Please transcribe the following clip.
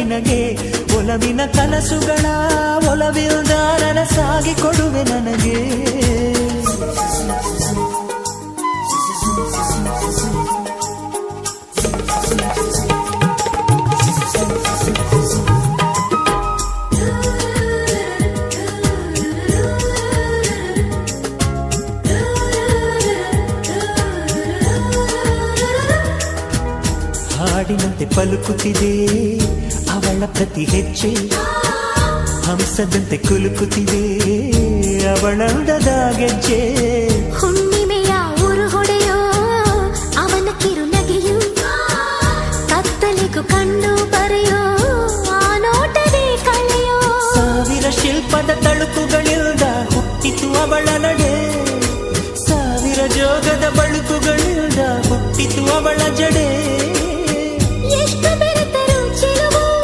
ನಿನಗೆ ಒಲವಿನ ಕನಸುಗಳ ಒಲವಿಲ್ದ ನನಸಾಗಿ ಕೊಡುವೆ ನನಗೆ ಹಾಡಿನಂತೆ ಪಲುಕುತ್ತಿದೆ ಅವಳ ಪ್ರತಿ ಹೆಜ್ಜೆ ಹಂಸದಂತೆ ಕುಲುಕುತ್ತಿದೆ ಅವಳಂದದ ಗೆಜ್ಜೆ ಹುಣ್ಣಿಮೆಯ ಊರು ಹೊಡೆಯೋ ಅವನ ಕಿರುನಗೆಯು ಕತ್ತಲಿಗೂ ಕಣ್ಣು ಬರೆಯೋ ಆ ನೋಟವೇ ಕಳೆಯೋ ಸಾವಿರ ಶಿಲ್ಪದ ತಳುಕುಗಳಿಲ್ದ ಹುಟ್ಟಿತು ಅವಳ ನಡೆ ಸಾವಿರ ಜೋಗದ ಬಳುಕುಗಳಿಲ್ದ ಹುಟ್ಟಿತು ಅವಳ ಜಡೆ